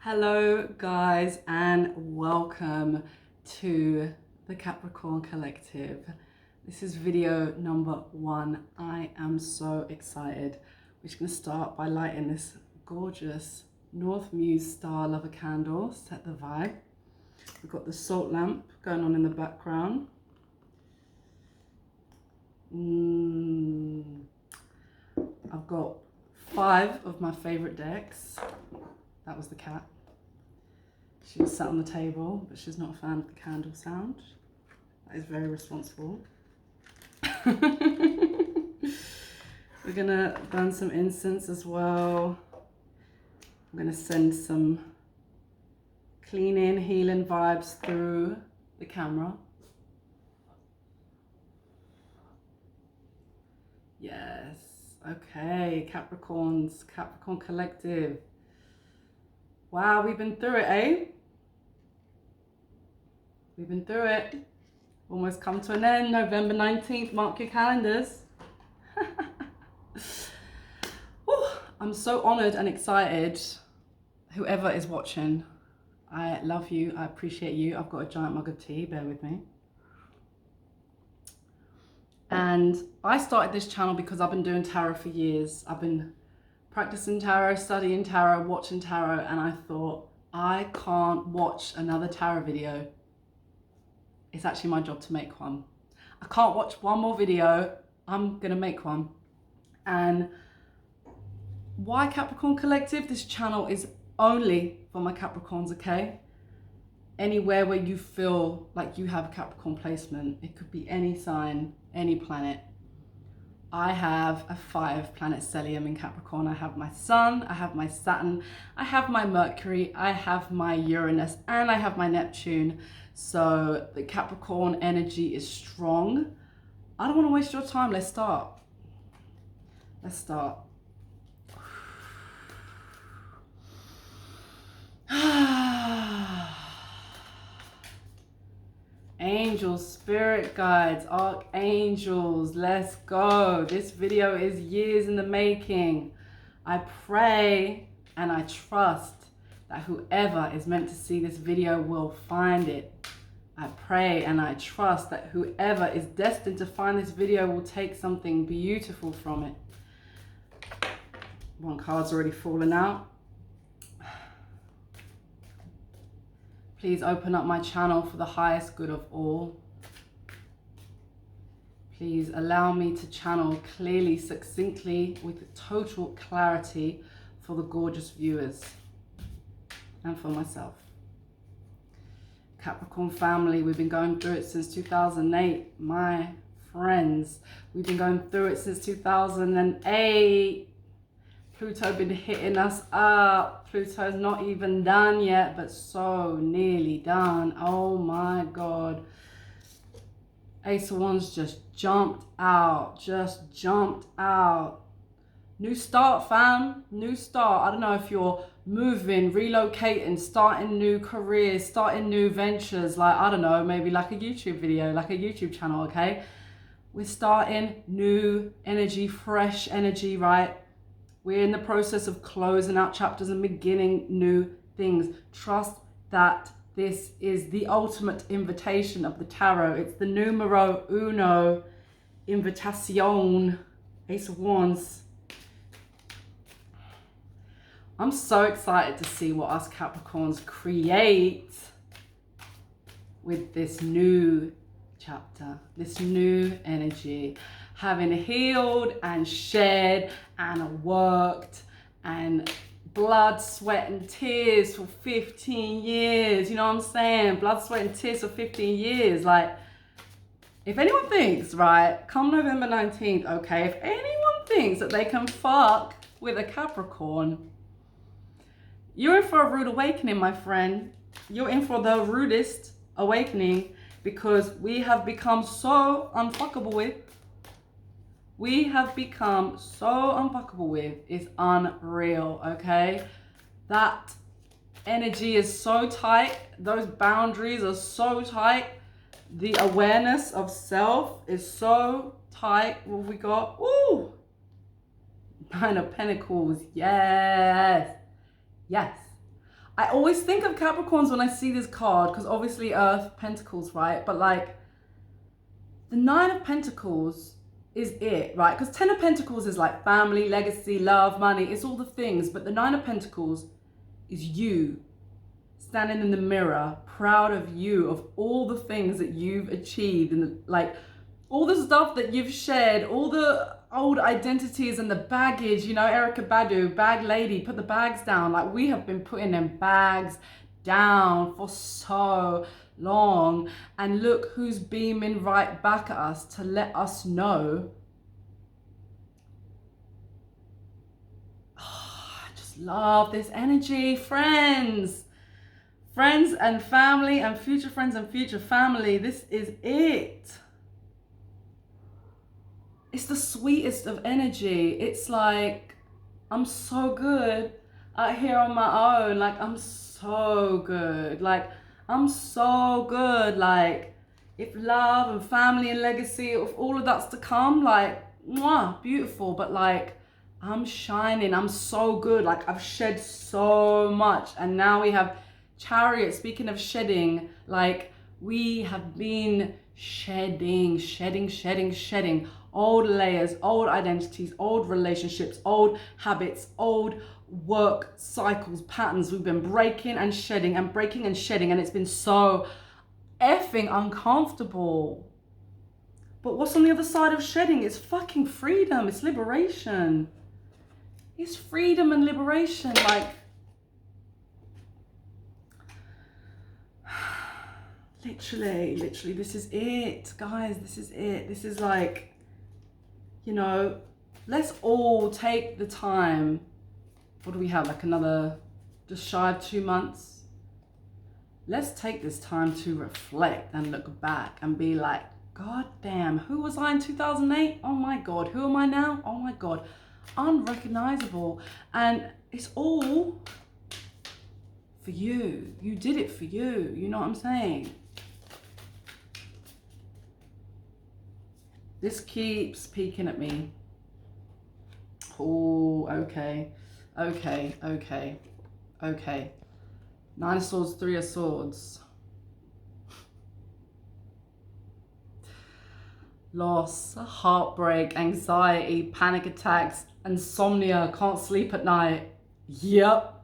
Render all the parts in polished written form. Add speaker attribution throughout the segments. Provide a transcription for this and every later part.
Speaker 1: Hello guys and welcome to the Capricorn Collective. This is video number 1. I am so excited. We're just going to start by lighting this gorgeous North Muse style of a candle, set the vibe. We've got the salt lamp going on in the background. I've got 5 of my favorite decks. That was the cat. She was sat on the table, but she's not a fan of the candle sound. That is very responsible. We're gonna burn some incense as well. I'm gonna send some cleaning, healing vibes through the camera. Yes, okay, Capricorns, Capricorn Collective. Wow, we've been through it, eh? We've been through it. Almost come to an end. November 19th, mark your calendars. I'm so honored and excited. Whoever is watching, I love you, I appreciate you. I've got a giant mug of tea, bear with me. And I started this channel because I've been doing tarot for years. I've been practicing tarot, studying tarot, watching tarot, and I thought, I can't watch another tarot video. It's actually my job to make one. I can't watch one more video, I'm gonna make one. And why Capricorn Collective? This channel is only for my Capricorns, okay? Anywhere where you feel like you have a Capricorn placement, it could be any sign, any planet. I have a 5-planet stellium in Capricorn. I have my Sun, I have my Saturn, I have my Mercury, I have my Uranus, and I have my Neptune. So the Capricorn energy is strong. I don't want to waste your time. Let's start. Let's start. Angels, spirit guides, archangels, let's go. This video is years in the making. I pray and I trust that whoever is meant to see this video will find it. I pray and I trust that whoever is destined to find this video will take something beautiful from it. One card's already fallen out. Please open up my channel for the highest good of all. Please allow me to channel clearly, succinctly, with total clarity for the gorgeous viewers and for myself. Capricorn family, we've been going through it since 2008. My friends, we've been going through it since 2008. Pluto been hitting us up. Pluto's not even done yet, but so nearly done. Oh my God. Ace of Wands just jumped out. Just jumped out. New start, fam. New start. I don't know if you're moving, relocating, starting new careers, starting new ventures. Like, I don't know, maybe like a YouTube video, like a YouTube channel, okay? We're starting new energy, fresh energy, right? We're in the process of closing out chapters and beginning new things. Trust that this is the ultimate invitation of the tarot. It's the numero uno invitation. Ace of Wands. I'm so excited to see what us Capricorns create with this new chapter, this new energy. Having healed and shared and worked and blood, sweat and tears for 15 years. You know what I'm saying? Blood, sweat and tears for 15 years. Like, if anyone thinks, right, come November 19th, okay, if anyone thinks that they can fuck with a Capricorn, you're in for a rude awakening, my friend. You're in for the rudest awakening because we have become so unfuckable with. We have become so unfuckable with. It's unreal, okay? That energy is so tight. Those boundaries are so tight. The awareness of self is so tight. What have we got? Ooh! 9 of Pentacles. Yes. Yes. I always think of Capricorns when I see this card, because obviously Earth, Pentacles, right? But like, the Nine of Pentacles is it, right? Because Ten of Pentacles is like family, legacy, love, money. It's all the things. But the Nine of Pentacles is you standing in the mirror, proud of you, of all the things that you've achieved, and like all the stuff that you've shared, all the old identities and the baggage. You know, Erica Badu, bag lady, put the bags down. Like, we have been putting them bags down for so long, and look who's beaming right back at us to let us know. Oh, I just love this energy, friends and family and future friends and future family. This is it. It's the sweetest of energy. It's like, I'm so good out here on my own. Like, I'm so good. Like, I'm so good. Like, if love and family and legacy, if all of that's to come, like, mwah, beautiful. But like, I'm shining. I'm so good. Like, I've shed so much. And now we have Chariot. Speaking of shedding, like, we have been shedding old layers, old identities, old relationships, old habits, old work cycles, patterns. We've been breaking and shedding and breaking and shedding, and it's been so effing uncomfortable. But what's on the other side of shedding? It's fucking freedom. It's liberation. It's freedom and liberation. Like, literally, this is it, guys. This is it. This is like, you know, let's all take the time. What do we have? Like another, just shy of 2 months. Let's take this time to reflect and look back and be like, God damn, who was I in 2008? Oh my God, who am I now? Oh my God, unrecognizable. And it's all for you. You did it for you. You know what I'm saying? This keeps peeking at me. Oh, okay. Nine of Swords, Three of Swords. Loss, heartbreak, anxiety, panic attacks, insomnia, can't sleep at night. Yup.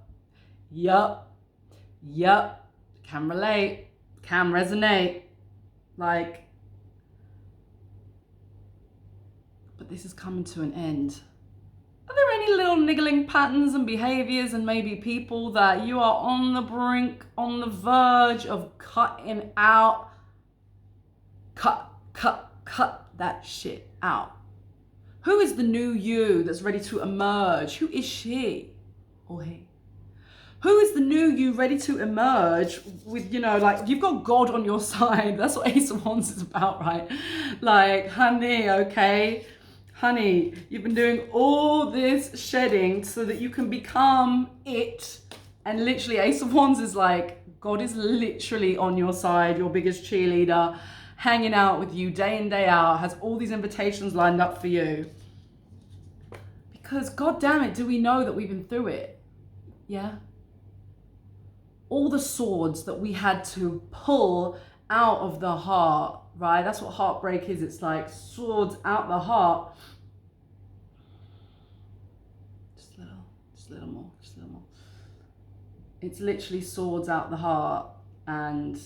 Speaker 1: Can relate, can resonate. Like, but this is coming to an end. Are there any little niggling patterns and behaviors and maybe people that you are on the brink, on the verge of cutting out? Cut that shit out. Who is the new you that's ready to emerge? Who is she or he? Who is the new you ready to emerge with, you know, like, you've got God on your side. That's what Ace of Wands is about, right? Like, honey, okay? Honey, you've been doing all this shedding so that you can become it. And literally, Ace of Wands is like, God is literally on your side, your biggest cheerleader, hanging out with you day in, day out, has all these invitations lined up for you. Because, God damn it, do we know that we've been through it? Yeah? All the swords that we had to pull out of the heart, right? That's what heartbreak is. It's like swords out the heart. Just a little more. It's literally swords out the heart, and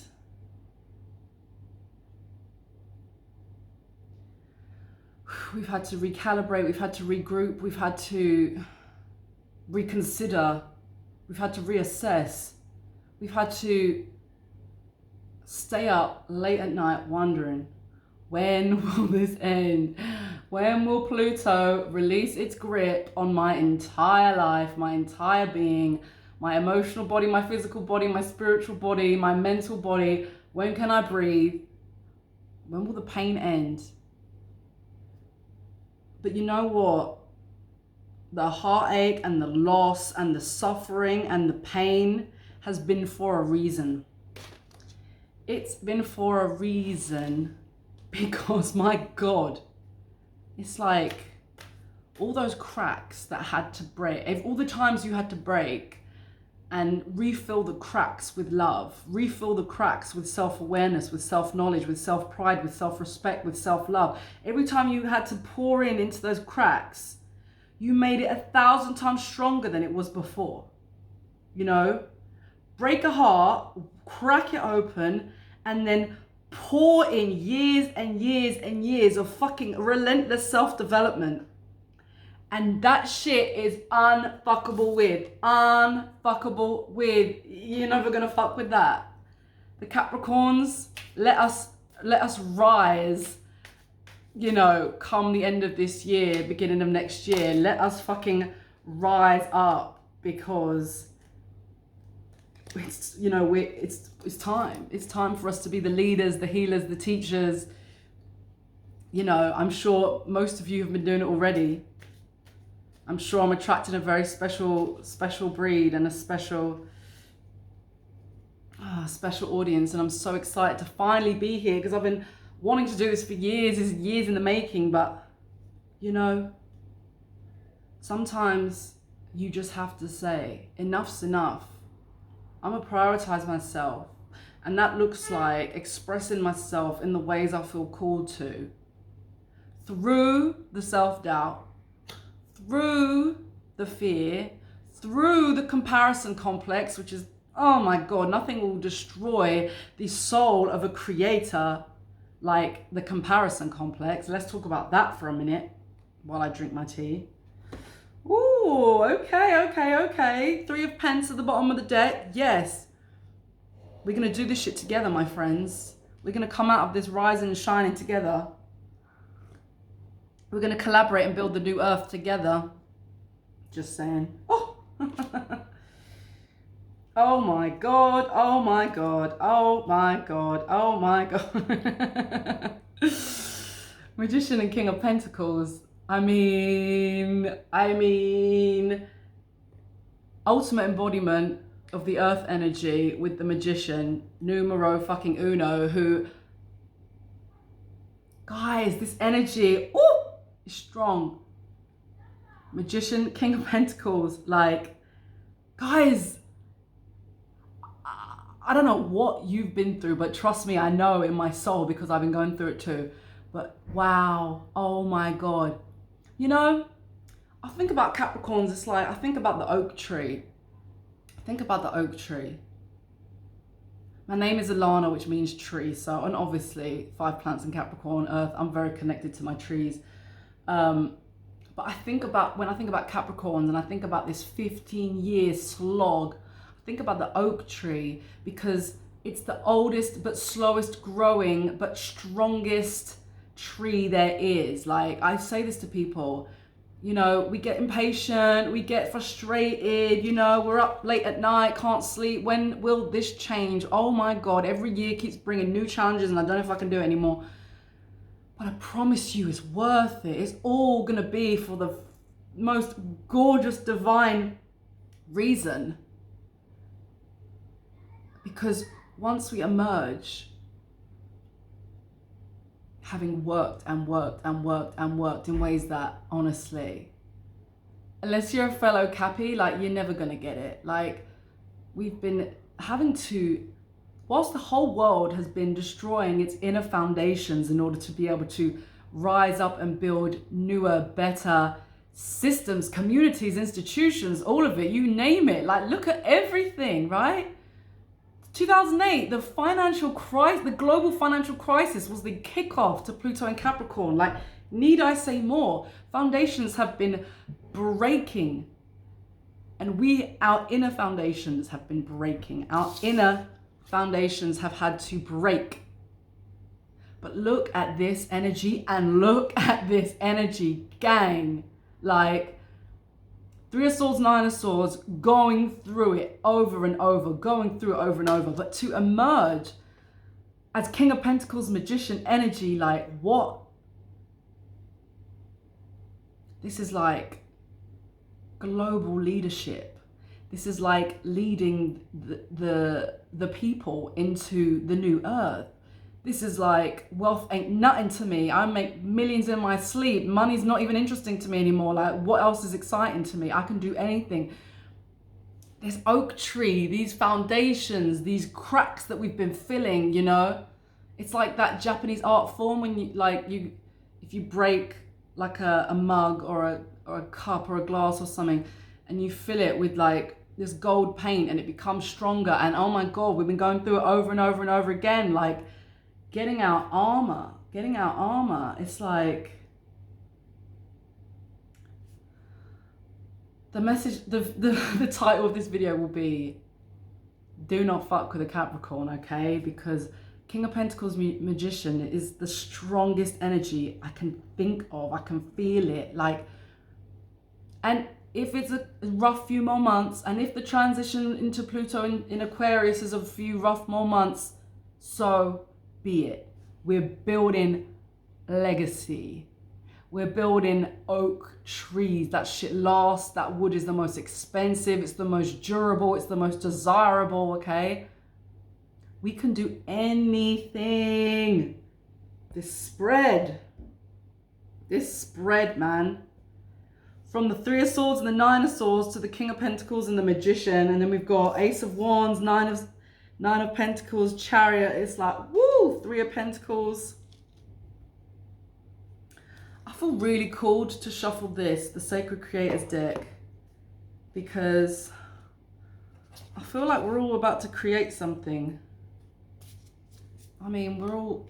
Speaker 1: we've had to recalibrate, we've had to regroup, we've had to reconsider, we've had to reassess, we've had to stay up late at night wondering, when will this end? When will Pluto release its grip on my entire life, my entire being, my emotional body, my physical body, my spiritual body, my mental body? When can I breathe? When will the pain end? But you know what? The heartache and the loss and the suffering and the pain has been for a reason. It's been for a reason, because my God, it's like all those cracks that had to break, all the times you had to break, and refill the cracks with love, refill the cracks with self-awareness, with self-knowledge, with self-pride, with self-respect, with self-love. Every time you had to pour in into those cracks, you made it 1,000 times stronger than it was before. You know, break a heart, crack it open, and then pour in years and years and years of fucking relentless self-development. And that shit is unfuckable with. Unfuckable with. You're never gonna fuck with that. The Capricorns, let us rise, you know, come the end of this year, beginning of next year. Let us fucking rise up, because it's, you know, it's time. It's time for us to be the leaders, the healers, the teachers. You know, I'm sure most of you have been doing it already. I'm sure I'm attracting a very special breed and a special audience. And I'm so excited to finally be here, because I've been wanting to do this for years in the making. But, you know, sometimes you just have to say, enough's enough. I'm gonna prioritize myself. And that looks like expressing myself in the ways I feel called to. Through the self-doubt, through the fear, through the comparison complex, which is, oh my God, nothing will destroy the soul of a creator like the comparison complex. Let's talk about that for a minute while I drink my tea. Ooh, okay. 3 of Pence at the bottom of the deck. Yes. We're going to do this shit together, my friends. We're going to come out of this rising and shining together. We're going to collaborate and build the new earth together. Just saying. Oh. Oh my God. Oh my God. Oh my God. Oh my God. Magician and King of Pentacles. I mean, ultimate embodiment of the earth energy with the magician, numero fucking uno, who, guys, this energy, ooh, is strong. Magician, King of Pentacles, like, guys, I don't know what you've been through, but trust me, I know in my soul, because I've been going through it too. But wow, oh my God. You know, I think about Capricorns, it's like, I think about the oak tree. Think about the oak tree. My name is Alana, which means tree. So, and obviously 5 planets in Capricorn, Earth, I'm very connected to my trees. But I think about, when I think about Capricorns and I think about this 15-year slog, I think about the oak tree, because it's the oldest but slowest growing but strongest tree there is. Like, I say this to people, you know, we get impatient, we get frustrated, you know, we're up late at night, can't sleep. When will this change? Oh my God, every year keeps bringing new challenges and I don't know if I can do it anymore. But I promise you, it's worth it. It's all gonna be for the most gorgeous, divine reason. Because once we emerge, having worked and worked and worked and worked in ways that, honestly, unless you're a fellow Cappy, like, you're never gonna get it. Like, we've been having to, whilst the whole world has been destroying its inner foundations in order to be able to rise up and build newer, better systems, communities, institutions, all of it, you name it. Like, look at everything, right? 2008, the financial crisis, the global financial crisis was the kickoff to Pluto and Capricorn. Like, need I say more? Foundations have been breaking, and our inner foundations have been breaking. Our inner foundations have had to break. But look at this energy, and look at this energy, gang. Like, 3 of Swords, 9 of Swords, going through it over and over, going through it over and over. But to emerge as King of Pentacles, Magician energy, like, what? This is like global leadership. This is like leading the people into the new earth. This is like, wealth ain't nothing to me. I make millions in my sleep. Money's not even interesting to me anymore. Like, what else is exciting to me? I can do anything. this oak tree, these foundations, these cracks that we've been filling, you know? It's like that Japanese art form when if you break like a mug or a cup or a glass or something, and you fill it with like this gold paint and it becomes stronger. And oh my God, we've been going through it over and over and over again, like getting our armor. It's like, the message, the title of this video will be, do not fuck with a Capricorn, okay? Because King of Pentacles Magician is the strongest energy I can think of. I can feel it. Like, and if it's a rough few more months, and if the transition into Pluto in Aquarius is a few rough more months, so be it. We're building legacy. We're building oak trees. That shit lasts. That wood is the most expensive. It's the most durable. It's the most desirable, okay? We can do anything. This spread, man. From the Three of Swords and the Nine of Swords to the King of Pentacles and the Magician. And then we've got Ace of Wands, Nine of Pentacles, Chariot. It's like, woo, Three of Pentacles. I feel really called to shuffle this, the Sacred Creators deck, because I feel like we're all about to create something. I mean, we're all,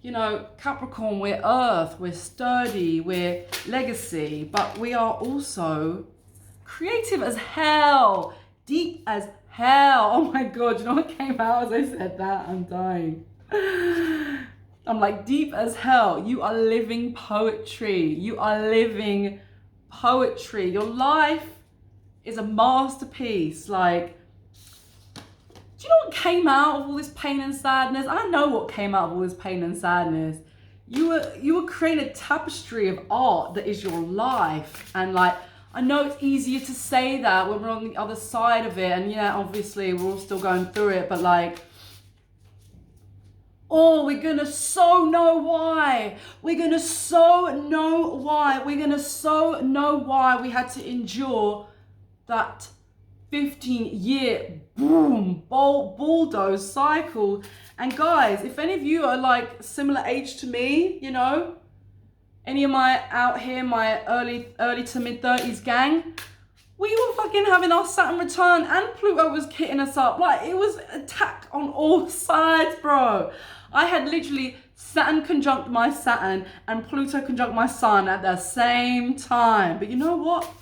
Speaker 1: you know, Capricorn, we're earth, we're sturdy, we're legacy, but we are also creative as hell, deep as hell. Oh my God, you know what came out as I said that? I'm dying. I'm like, deep as hell. You are living poetry. You are living poetry. Your life is a masterpiece. Like, do you know what came out of all this pain and sadness? I know what came out of all this pain and sadness. You were creating a tapestry of art that is your life. And like, I know it's easier to say that when we're on the other side of it. And yeah, obviously we're all still going through it, but like, oh, we're gonna so know why. We're gonna so know why. We're gonna so know why we had to endure that 15-year boom, bulldoze cycle. And guys, if any of you are like similar age to me, you know, any of my out here, my early to mid 30s gang, we were fucking having our Saturn return and Pluto was hitting us up. Like, it was attack on all sides, bro. I had literally Saturn conjunct my Saturn and Pluto conjunct my Sun at the same time. But you know what?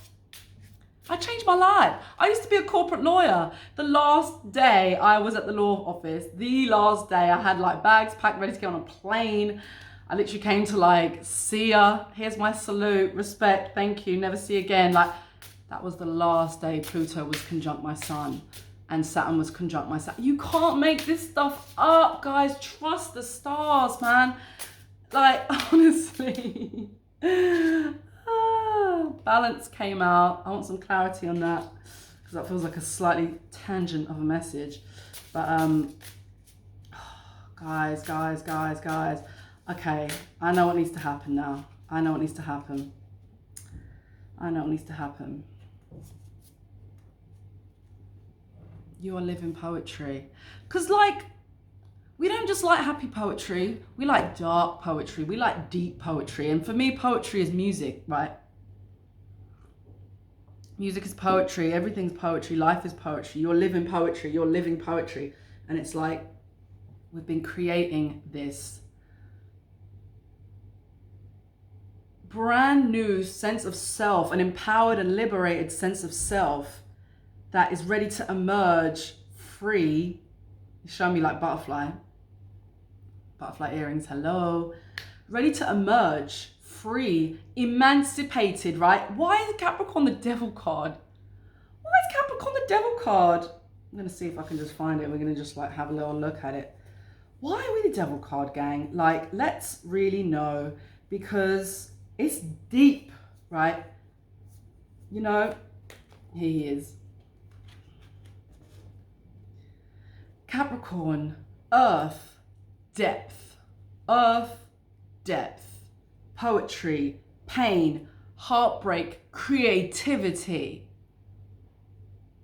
Speaker 1: I changed my life. I used to be a corporate lawyer. The last day I was at the law office, the last day I had like bags packed, ready to get on a plane. I literally came to like, see ya, here's my salute, respect, thank you, never see you again. Like, that was the last day Pluto was conjunct my Sun and Saturn was conjunct my Saturn. You can't make this stuff up, guys. Trust the stars, man. Like, honestly. Balance came out. I want some clarity on that because that feels like a slightly tangent of a message. But guys. Okay, I know what needs to happen now. I know what needs to happen. You are living poetry. Because like, we don't just like happy poetry. We like dark poetry. We like deep poetry. And for me, poetry is music, right? Music is poetry. Everything's poetry. Life is poetry. You're living poetry. You're living poetry. And it's like, we've been creating this brand new sense of self, an empowered and liberated sense of self that is ready to emerge free. Show me like butterfly earrings, hello. Ready to emerge free, emancipated, right? Why is Capricorn the devil card? Why is Capricorn the devil card? I'm gonna see if I can just find it. We're gonna just like have a little look at it. Why are we the devil card, gang? Like, let's really know, because it's deep, right? You know, here he is. Capricorn, earth, depth, poetry, pain, heartbreak, creativity.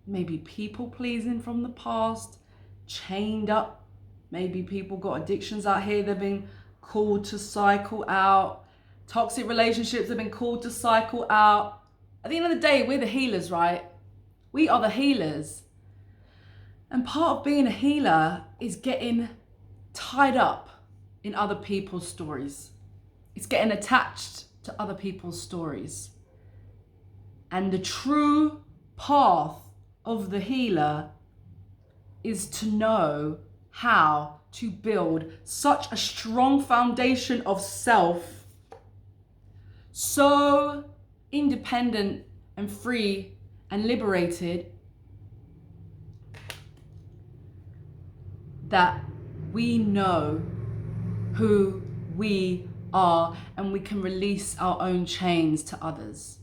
Speaker 1: maybe people pleasing from the past, chained up. Maybe people got addictions out here they've been called to cycle out. Toxic relationships have been called to cycle out. At the end of the day, we're the healers, right? We are the healers. And part of being a healer is getting tied up in other people's stories. It's getting attached to other people's stories. And the true path of the healer is to know how to build such a strong foundation of self, so independent and free and liberated, that we know who we are and we can release our own chains to others.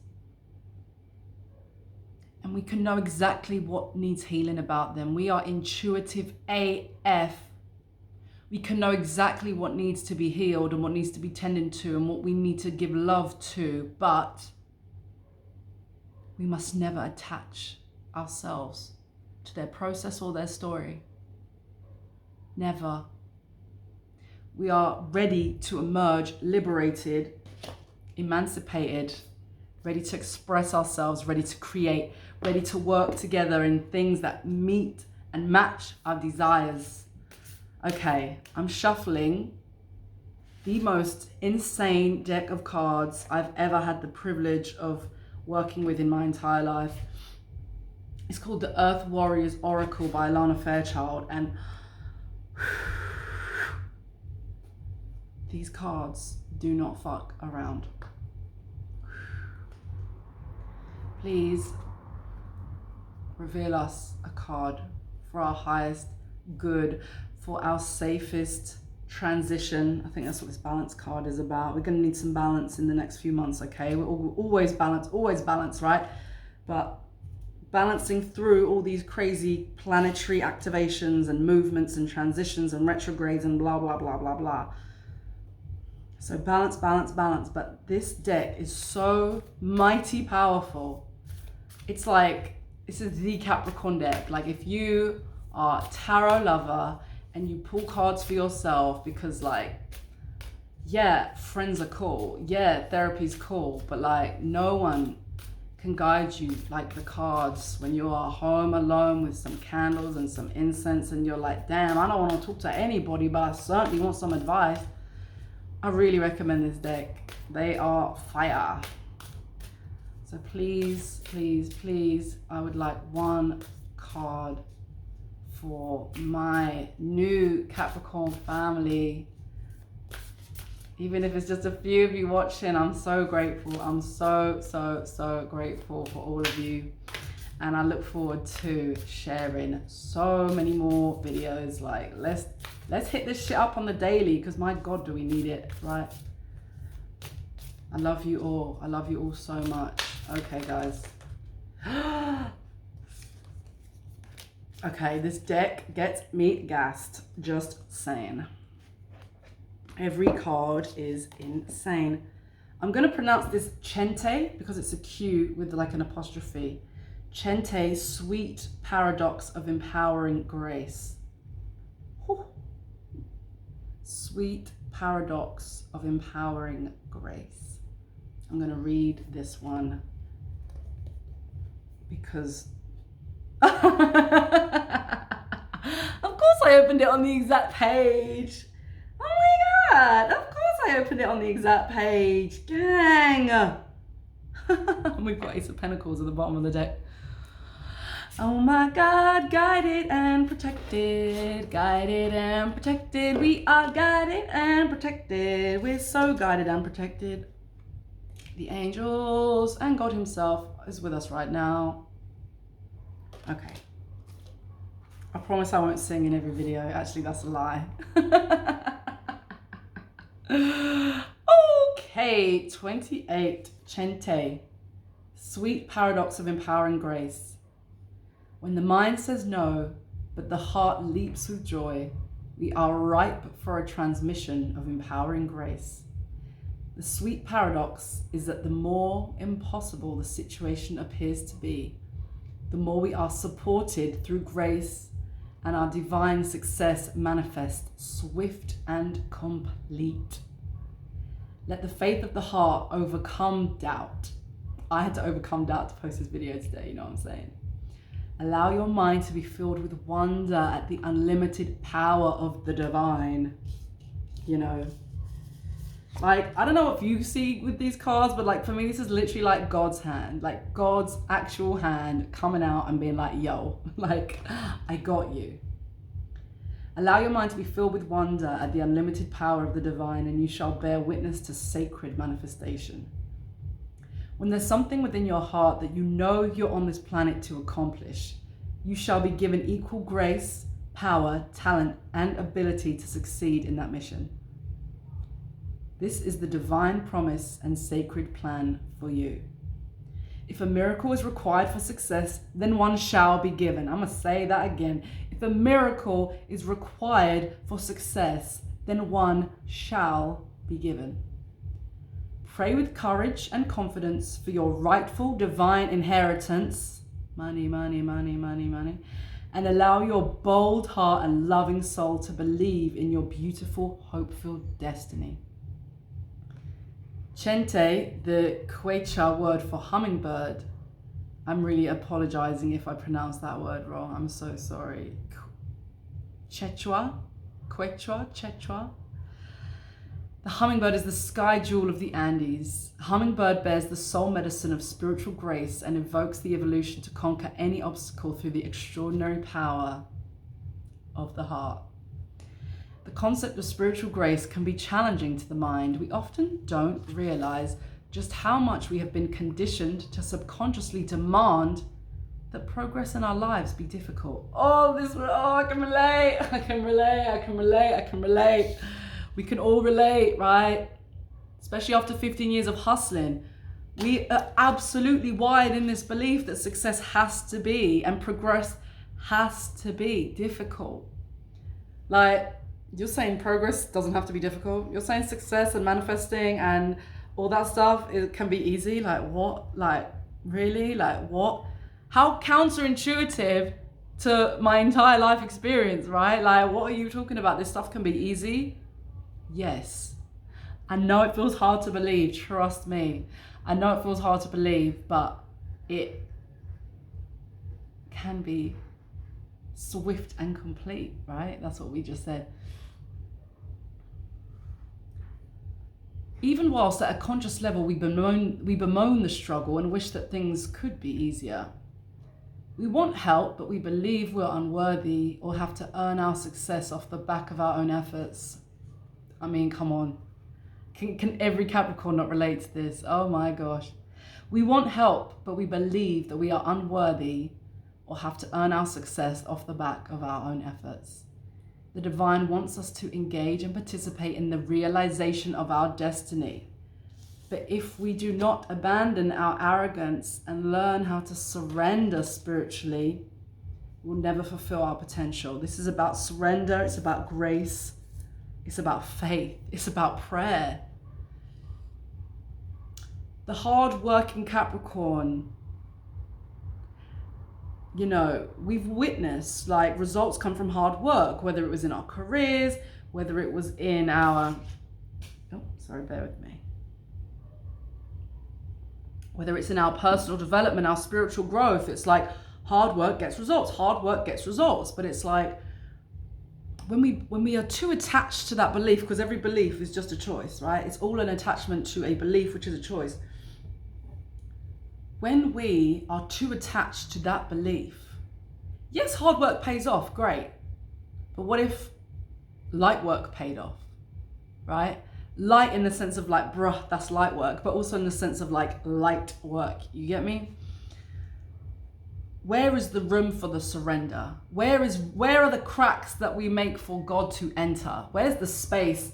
Speaker 1: And we can know exactly what needs healing about them. We are intuitive AF. We can know exactly what needs to be healed and what needs to be tended to and what we need to give love to, but we must never attach ourselves to their process or their story. Never. We are ready to emerge liberated, emancipated, ready to express ourselves, ready to create, ready to work together in things that meet and match our desires. Okay, I'm shuffling the most insane deck of cards I've ever had the privilege of working with in my entire life. It's called the Earth Warriors Oracle by Alana Fairchild, and these cards do not fuck around. Please reveal us a card for our highest good, for our safest transition. I think that's what this balance card is about. We're going to need some balance in the next few months, okay? We're always balance, right? But balancing through all these crazy planetary activations and movements and transitions and retrogrades and blah, blah, blah, blah, blah. So balance, balance, balance. But this deck is so mighty powerful. It's like, this is the Capricorn deck. Like, if you are a tarot lover and you pull cards for yourself because, like, yeah, friends are cool. Yeah, therapy's cool. But, like, no one can guide you like the cards when you are home alone with some candles and some incense and you're like, damn, I don't want to talk to anybody, but I certainly want some advice. I really recommend this deck. They are fire. So please, please, please, I would like one card for my new Capricorn family. Even if it's just a few of you watching, I'm so grateful. I'm so, so, so grateful for all of you. And I look forward to sharing so many more videos. Like, let's hit this shit up on the daily, because my God, do we need it, right? I love you all. I love you all so much. Okay, guys. Okay, this deck gets me gassed. Just saying. Every card is insane. I'm going to pronounce this Chente because it's a Q with like an apostrophe. Chente, sweet paradox of empowering grace. Whew. Sweet paradox of empowering grace. I'm going to read this one because of course I opened it on the exact page. Oh my God, of course I opened it on the exact page. Gang. And we've got Ace of Pentacles at the bottom of the deck. Oh my God, guided and protected, guided and protected. We are guided and protected. We're so guided and protected. The angels and God himself is with us right now. Okay. I promise I won't sing in every video. Actually, that's a lie. Okay, 28, Chente. Sweet paradox of empowering grace. When the mind says no, but the heart leaps with joy, we are ripe for a transmission of empowering grace. The sweet paradox is that the more impossible the situation appears to be, the more we are supported through grace, and our divine success manifests swift and complete. Let the faith of the heart overcome doubt. I had to overcome doubt to post this video today, you know what I'm saying? Allow your mind to be filled with wonder at the unlimited power of the divine. You know, like, I don't know what you see with these cards, but like for me, this is literally like God's hand, like God's actual hand coming out and being like, yo, like, I got you. Allow your mind to be filled with wonder at the unlimited power of the divine, and you shall bear witness to sacred manifestation. When there's something within your heart that you know you're on this planet to accomplish, you shall be given equal grace, power, talent, and ability to succeed in that mission. This is the divine promise and sacred plan for you. If a miracle is required for success, then one shall be given. I'm going to say that again. If a miracle is required for success, then one shall be given. Pray with courage and confidence for your rightful divine inheritance. Money, money, money, money, money. And allow your bold heart and loving soul to believe in your beautiful, hope-filled destiny. Chente, the Quechua word for hummingbird. I'm really apologizing if I pronounce that word wrong. I'm so sorry. Quechua. The hummingbird is the sky jewel of the Andes. A hummingbird bears the soul medicine of spiritual grace and evokes the evolution to conquer any obstacle through the extraordinary power of the heart. The concept of spiritual grace can be challenging to the mind. We often don't realize just how much we have been conditioned to subconsciously demand that progress in our lives be difficult. I can relate. We can all relate, right? Especially after 15 years of hustling. We are absolutely wired in this belief that success has to be and progress has to be difficult. Like, you're saying progress doesn't have to be difficult. You're saying success and manifesting and all that stuff, it can be easy. Like, what? Like, really? Like, what? How counterintuitive to my entire life experience, right? Like, what are you talking about? This stuff can be easy? Yes. I know it feels hard to believe, trust me. I know it feels hard to believe, but it can be swift and complete, right? That's what we just said. Even whilst at a conscious level we bemoan the struggle and wish that things could be easier. We want help, but we believe we're unworthy or have to earn our success off the back of our own efforts. I mean, come on. Can every Capricorn not relate to this? Oh my gosh. We want help, but we believe that we are unworthy or have to earn our success off the back of our own efforts. The divine wants us to engage and participate in the realization of our destiny. But if we do not abandon our arrogance and learn how to surrender spiritually, we'll never fulfill our potential. This is about surrender. It's about grace. It's about faith. It's about prayer. The hard-working Capricorn, you know, we've witnessed like results come from hard work, whether it was in our careers, whether it was in our, bear with me. Whether it's in our personal development, our spiritual growth, it's like hard work gets results, but it's like, when we are too attached to that belief, because every belief is just a choice, right? It's all an attachment to a belief, which is a choice. When we are too attached to that belief, yes, hard work pays off, great. But what if light work paid off, right? Light in the sense of like, bruh, that's light work, but also in the sense of like light work, you get me? Where is the room for the surrender? Where are the cracks that we make for God to enter? Where's the space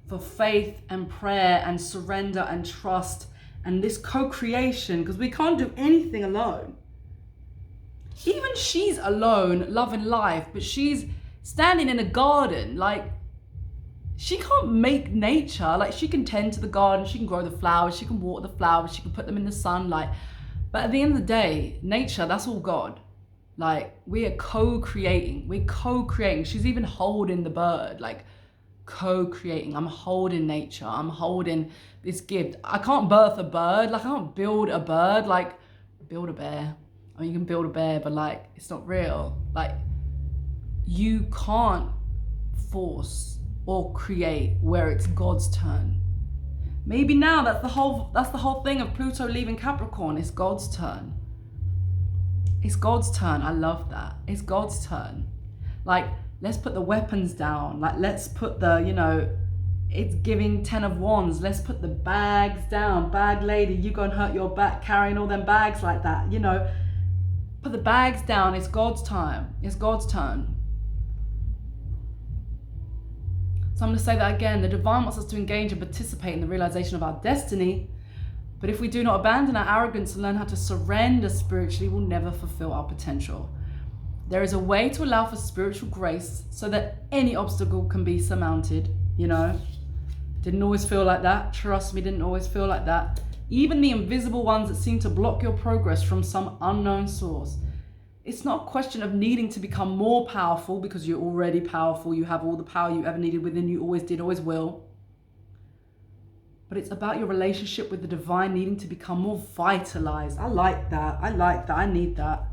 Speaker 1: for faith and prayer and surrender and trust and this co-creation? Because we can't do anything alone. Even she's alone, loving life, but she's standing in a garden. Like, she can't make nature. Like, she can tend to the garden, she can grow the flowers, she can water the flowers, she can put them in the sunlight. But at the end of the day, nature, that's all God. Like, we are co-creating. We're co-creating. She's even holding the bird, like co-creating. I'm holding nature. I'm holding this gift. I can't birth a bird. Like, I can't build a bird. Like, build a bear. I mean, you can build a bear, but like, it's not real. Like, you can't force or create where it's God's turn. Maybe now that's the whole thing of Pluto leaving Capricorn. It's God's turn. It's God's turn. I love that. It's God's turn. Like, let's put the weapons down. Like, let's put the, you know, it's giving 10 of wands. Let's put the bags down. Bag lady, you go and hurt your back carrying all them bags like that. You know, put the bags down. It's God's time. It's God's turn. So I'm going to say that again. The divine wants us to engage and participate in the realization of our destiny. But if we do not abandon our arrogance and learn how to surrender spiritually, we'll never fulfill our potential. There is a way to allow for spiritual grace so that any obstacle can be surmounted, you know. Didn't always feel like that. Trust me, didn't always feel like that. Even the invisible ones that seem to block your progress from some unknown source. It's not a question of needing to become more powerful because you're already powerful. You have all the power you ever needed within you, always did, always will. But it's about your relationship with the divine needing to become more vitalized. I like that. I like that. I need that.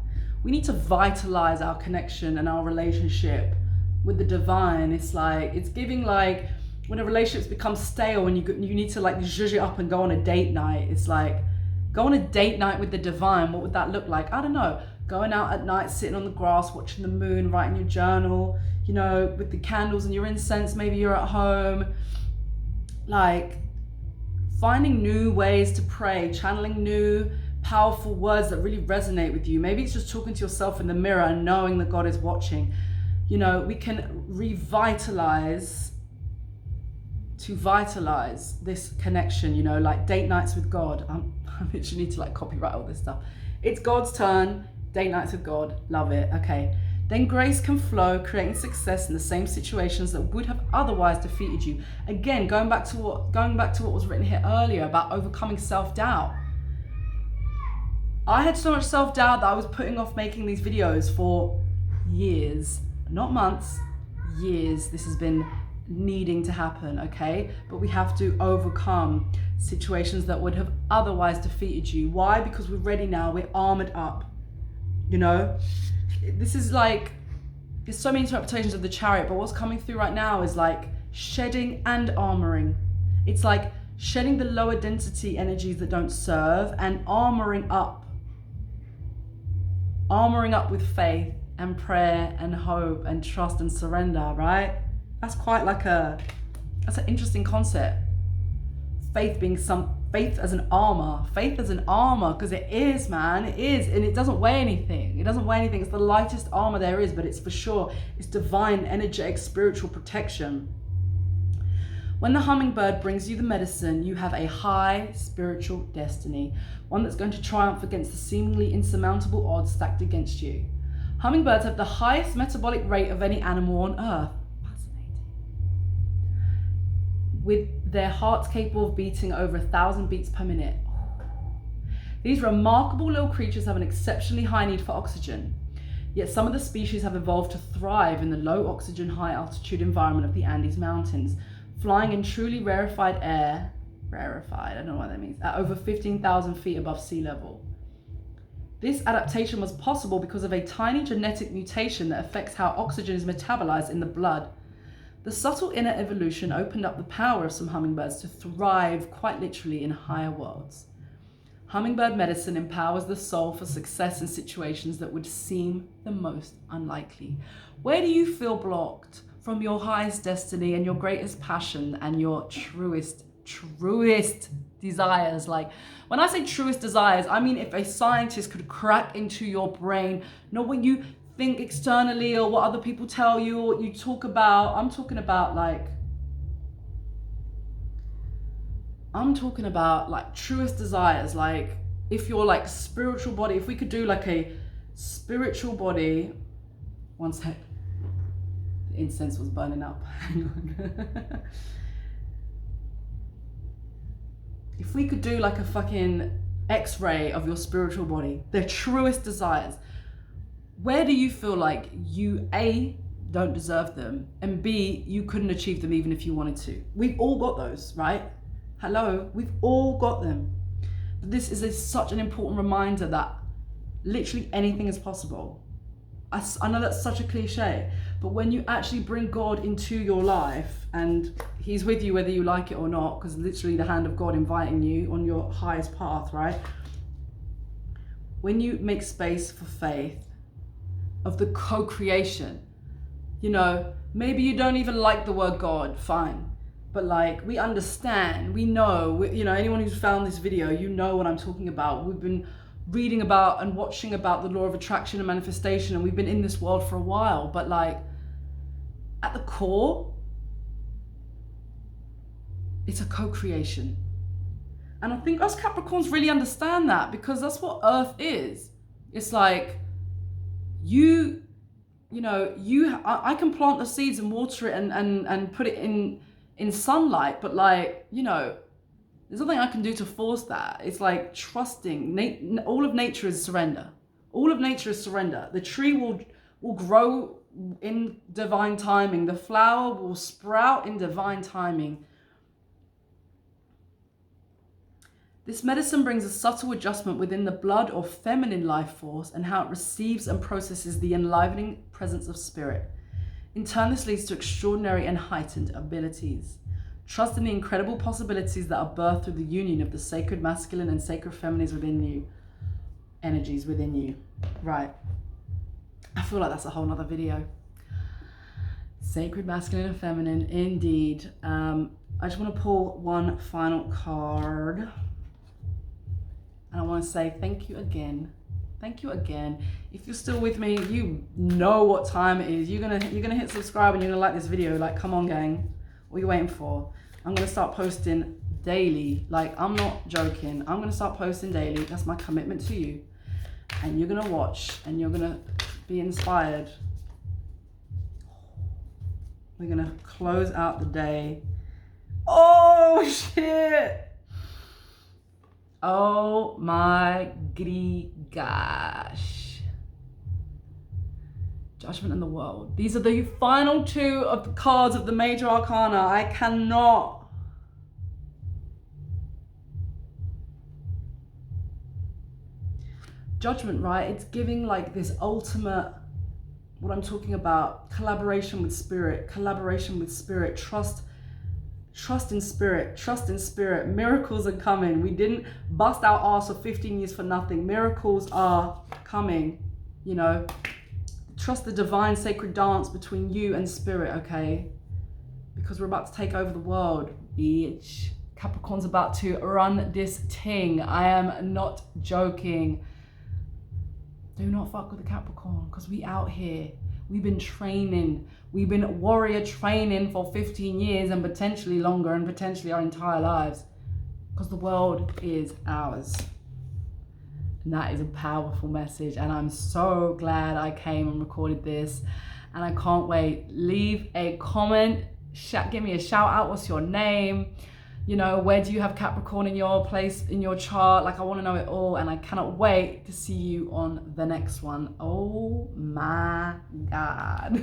Speaker 1: We need to vitalize our connection and our relationship with the divine. It's like, it's giving like, when a relationship's become stale and you need to like zhuzh it up and go on a date night. It's like, go on a date night with the divine. What would that look like? I don't know. Going out at night, sitting on the grass, watching the moon, writing your journal, you know, with the candles and your incense. Maybe you're at home. Like, finding new ways to pray, channeling new powerful words that really resonate with you. Maybe it's just talking to yourself in the mirror and knowing that God is watching. You know, we can revitalize, to vitalize this connection, you know, like date nights with God. I literally need to like copyright all this stuff. It's God's turn, date nights with God, love it, okay. Then grace can flow, creating success in the same situations that would have otherwise defeated you. Again, going back to what was written here earlier about overcoming self-doubt. I had so much self-doubt that I was putting off making these videos for years, not months, years. This has been needing to happen, okay? But we have to overcome situations that would have otherwise defeated you. Why? Because we're ready now, we're armored up, you know? This is like, there's so many interpretations of the Chariot, but what's coming through right now is like shedding and armoring. It's like shedding the lower density energies that don't serve and armoring up with faith and prayer and hope and trust and surrender, right? That's quite like that's an interesting concept. Faith as an armor, because it is, man, it is, and it doesn't weigh anything. It's the lightest armor there is, but it's for sure, it's divine, energetic, spiritual protection. When the hummingbird brings you the medicine, you have a high spiritual destiny, one that's going to triumph against the seemingly insurmountable odds stacked against you. Hummingbirds have the highest metabolic rate of any animal on Earth. Fascinating. With their hearts capable of beating over 1,000 beats per minute. These remarkable little creatures have an exceptionally high need for oxygen. Yet some of the species have evolved to thrive in the low oxygen, high altitude environment of the Andes Mountains, flying in truly rarefied air, I don't know what that means, at over 15,000 feet above sea level. This adaptation was possible because of a tiny genetic mutation that affects how oxygen is metabolized in the blood. The subtle inner evolution opened up the power of some hummingbirds to thrive quite literally in higher worlds. Hummingbird medicine empowers the soul for success in situations that would seem the most unlikely. Where do you feel blocked from your highest destiny and your greatest passion and your truest desires? Like, when I say truest desires, I mean if a scientist could crack into your brain, not what you think externally or what other people tell you or what you talk about. I'm talking about truest desires. Like, if you're like spiritual body, if we could do like a spiritual body. One sec. The incense was burning up. Hang on. If we could do like a fucking X-ray of your spiritual body, their truest desires, where do you feel like you, A, don't deserve them, and B, you couldn't achieve them even if you wanted to? We've all got those, right? Hello, we've all got them. But this is such an important reminder that literally anything is possible. I know that's such a cliche, but when you actually bring God into your life, and he's with you whether you like it or not, because literally the hand of God inviting you on your highest path, right? When you make space for faith, of the co-creation, you know, maybe you don't even like the word God, fine. But like, we understand, we know, you know, anyone who's found this video, you know what I'm talking about. We've been reading about and watching about the law of attraction and manifestation, and we've been in this world for a while, but like, at the core, it's a co-creation. And I think us Capricorns really understand that, because that's what Earth is. It's like, I can plant the seeds and water it and put it in sunlight, but like, you know, there's nothing I can do to force that. It's like trusting. All of nature is surrender. All of nature is surrender. The tree will grow in divine timing. The flower will sprout in divine timing. This medicine brings a subtle adjustment within the blood or feminine life force and how it receives and processes the enlivening presence of spirit. In turn, this leads to extraordinary and heightened abilities. Trust in the incredible possibilities that are birthed through the union of the sacred masculine and sacred feminines within you, energies within you. Right. I feel like that's a whole nother video. Sacred masculine and feminine, indeed. I just want to pull one final card. And I want to say thank you again. Thank you again. If you're still with me, you know what time it is. You're gonna hit subscribe and you're gonna like this video. Like, come on, gang. What are you waiting for? I'm gonna start posting daily. Like, I'm not joking. I'm gonna start posting daily. That's my commitment to you. And you're gonna watch and you're gonna be inspired. We're gonna close out the day. Oh shit! Oh my gosh. Judgment in the World. These are the final two of the cards of the major arcana. I cannot. Judgment, right? It's giving like this ultimate, what I'm talking about, collaboration with spirit, trust in spirit. Miracles are coming. We didn't bust our ass for 15 years for nothing. Miracles are coming, you know. Trust the divine sacred dance between you and spirit, okay? Because we're about to take over the world, bitch. Capricorn's about to run this ting. I am not joking. Do not fuck with the Capricorn, because we out here. We've been training. We've been warrior training for 15 years and potentially longer and potentially our entire lives, because the world is ours. And that is a powerful message. And I'm so glad I came and recorded this. And I can't wait. Leave a comment. Give me a shout out. What's your name? You know, where do you have Capricorn in your place, in your chart? Like, I want to know it all. And I cannot wait to see you on the next one. Oh my God.